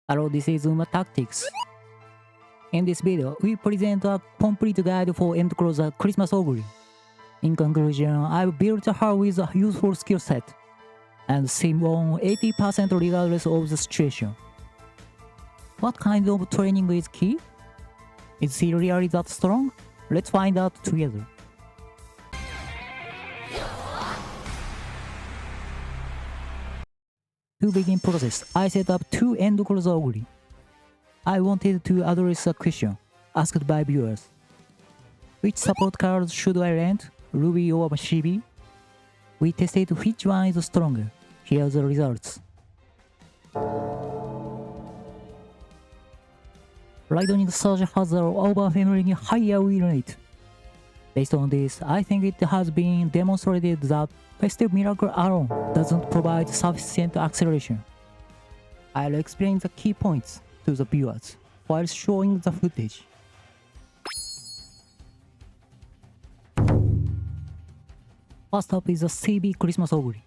Hello, this is Uma Tactics. In this video, we present a complete guide for end closer Christmas Oguri. In conclusion, I've built her with a useful skill set and seem on 80% regardless of the situation. What kind of training is key? Is she really that strong? Let's find out together. To begin process, I set up two end closer Oguri. I wanted to address a question asked by viewers. Which support cards should I rent, Ruby or Shibi? We tested which one is stronger. Here are the results. Lightning Surge has an overwhelmingly higher win rate. Based on this, I think it has been demonstrated that Festive Miracle alone doesn't provide sufficient acceleration. I'll explain the key points to the viewers while showing the footage. First up is the CB Christmas Oguri.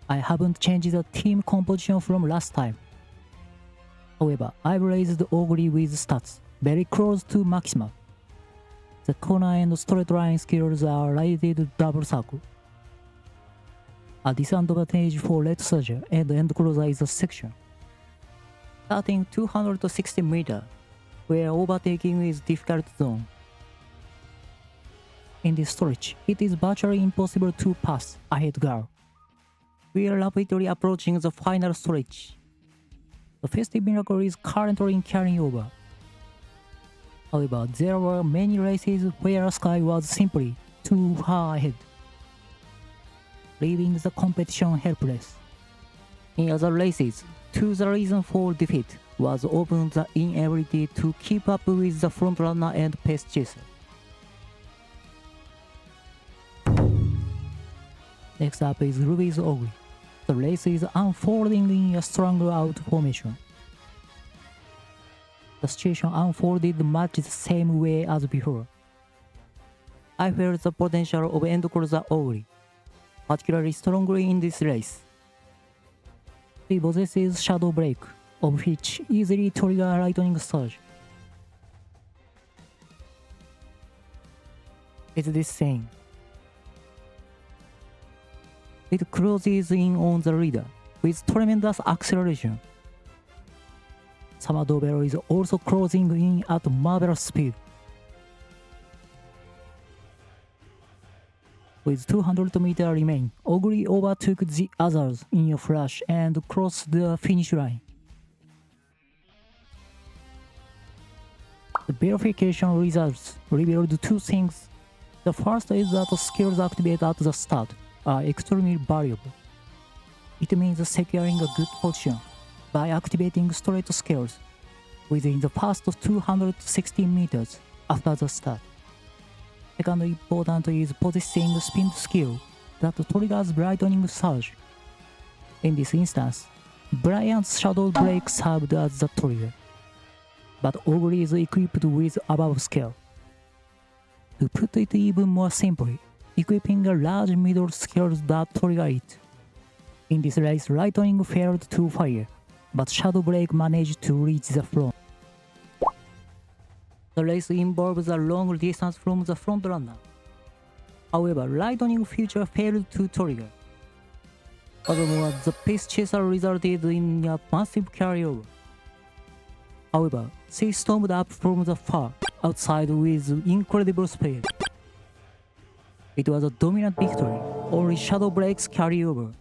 I haven't changed the team composition from last time. However, I've raised Oguri with stats very close to maximum. The corner and straight line skills are rated double circle. A disadvantage for Red Surger and end closer is a section. Starting 260 meters, where overtaking is difficult zone. In this stretch, it is virtually impossible to pass ahead girl. We are rapidly approaching the final stretch. The Festive Miracle is currently in carrying over. However, there were many races where Sky was simply too far ahead, leaving the competition helpless. In other races, the reason for defeat was often the inability to keep up with the frontrunner and pace chaser. Next up is Ruby's Oguri. The race is unfolding in a struggle out formation. The situation unfolded much the same way as before. I felt the potential of end closer Oguri, particularly strongly in this race. She possesses Shadow Break, of which easily trigger Lightning Surge. It's this thing. It closes in on the leader with tremendous acceleration. Summer Dobero is also closing in at marvelous speed. With 200 meters remain, Oguri overtook the others in a flash and crossed the finish line. The verification results revealed two things. The first is that skills activated at the start are extremely valuable. It means securing a good position by activating straight skills within the first 260 meters after the start. Second important is possessing spin skill that triggers Lightning Surge. In this instance, Brian's Shadow Break served as the trigger, but Oguri is equipped with above skill. To put it even more simply, equipping a large middle skills that trigger it. In this race, Lightning failed to fire, but Shadow Break managed to reach the front. The race involves a long distance from the front runner. However, Lightning Future failed to trigger. Furthermore, the pace chaser resulted in a massive carryover. However, she stormed up from the far outside with incredible speed. It was a dominant victory, only Shadow Break's carryover.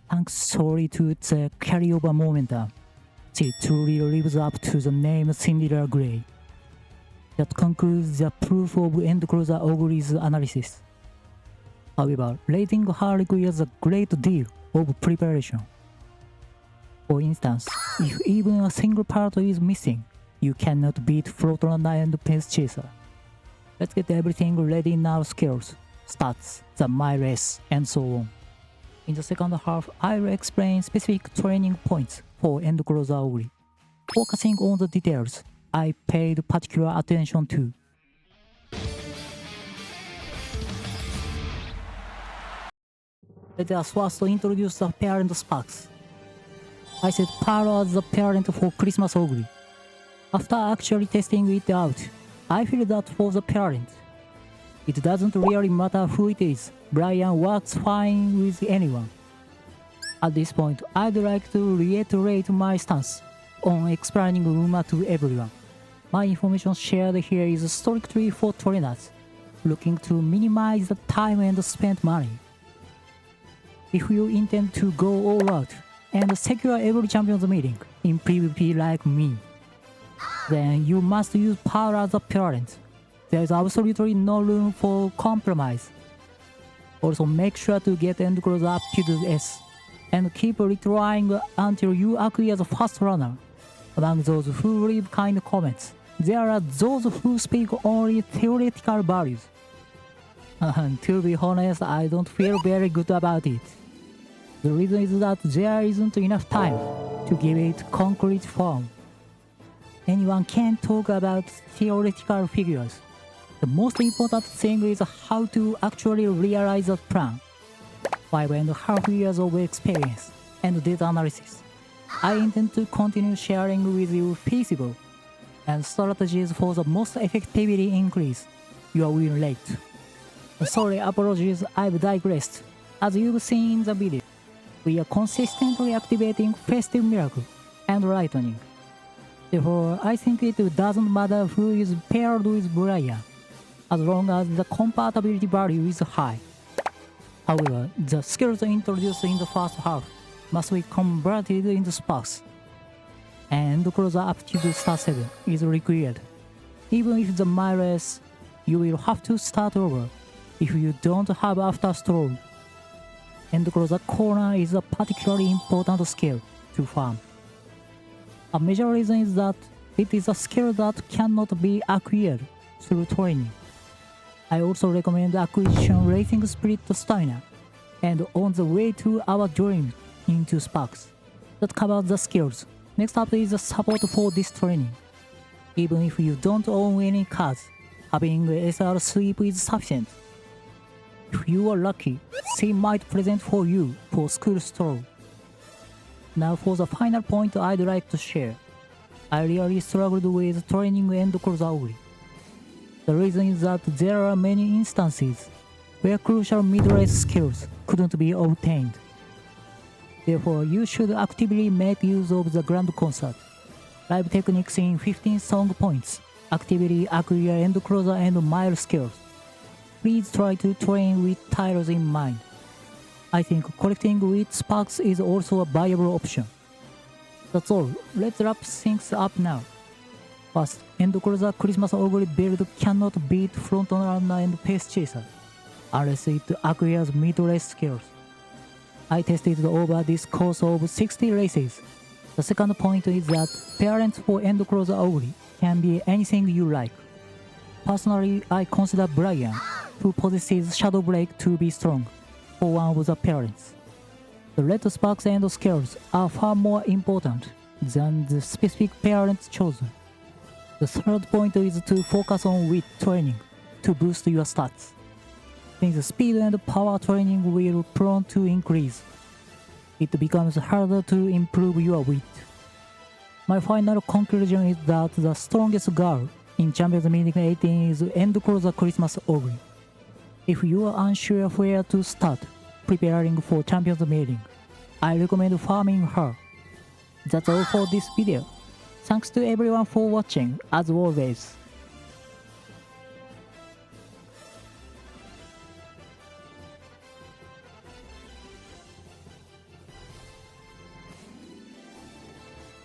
Thanks solely to the carryover momentum, she truly lives up to the name Cinderella Grey. That concludes the proof of end closer Oguri's analysis. However, rating her requires a great deal of preparation. For instance, if even a single part is missing, you cannot beat frontrunner and pace chaser. Let's get everything ready now: skills, stats, the my race, and so on. In the second half, I will explain specific training points for end closer Oguri. Focusing on the details, I paid particular attention to. Let us first introduce the parent sparks. I set Pearl as the parent for Christmas Oguri. After actually testing it out, I feel that for the parent, it doesn't really matter who it is, Brian works fine with anyone. At this point, I'd like to reiterate my stance on explaining Uma to everyone. My information shared here is strictly for trainers looking to minimize the time and spent money. If you intend to go all out and secure every champion's meeting in PvP like me, then you must use Pearl as a parent. There is absolutely no room for compromise. Also make sure to get end close up to the S and keep retrying until you acquire the first runner. Among those who leave kind comments, there are those who speak only theoretical values. And to be honest, I don't feel very good about it. The reason is that there isn't enough time to give it concrete form. Anyone can talk about theoretical figures. The most important thing is how to actually realize that plan. 5.5 years of experience and data analysis. I intend to continue sharing with you feasible and strategies for the most effectively increase your win rate. Sorry, apologies, I've digressed. As you've seen in the video, we are consistently activating Festive Miracle and Lightning. Therefore, I think it doesn't matter who is paired with Brian, as long as the compatibility value is high. However, the skills introduced in the first half must be converted into sparks, and closer aptitude star 7 is required. Even if the miles, you will have to start over if you don't have after stroll. And closer corner is a particularly important skill to farm. A major reason is that it is a skill that cannot be acquired through training. I also recommend acquisition Racing Spirit Stamina and On the Way to Our Dream into Sparks. That covers the skills. Next up is the support for this training. Even if you don't own any cards, having SR sweep is sufficient. If you are lucky, C might present for you for school stroll. Now for the final point I'd like to share. I really struggled with training End Closer Oguri. The reason is that there are many instances where crucial mid-race skills couldn't be obtained. Therefore, you should actively make use of the Grand Concert, live techniques in 15 song points, actively acquire End Closer and mile skills. Please try to train with titles in mind. I think collecting with sparks is also a viable option. That's all, let's wrap things up now. First, End Closer Christmas Oguri build cannot beat Frontrunner and Pace Chaser, unless it acquires mid-race skills. I tested over this course of 60 races. The second point is that parents for End Closer Oguri can be anything you like. Personally, I consider Brian, who possesses Shadow Break, to be strong for one of the parents. The red sparks and skills are far more important than the specific parents chosen. The third point is to focus on wit training to boost your stats. Since speed and power training will prone to increase, it becomes harder to improve your wit. My final conclusion is that the strongest girl in Champions Meeting 18 is End Closer Christmas Oguri. If you are unsure where to start preparing for Champions Meeting, I recommend farming her. That's all for this video. Thanks to everyone for watching, as always.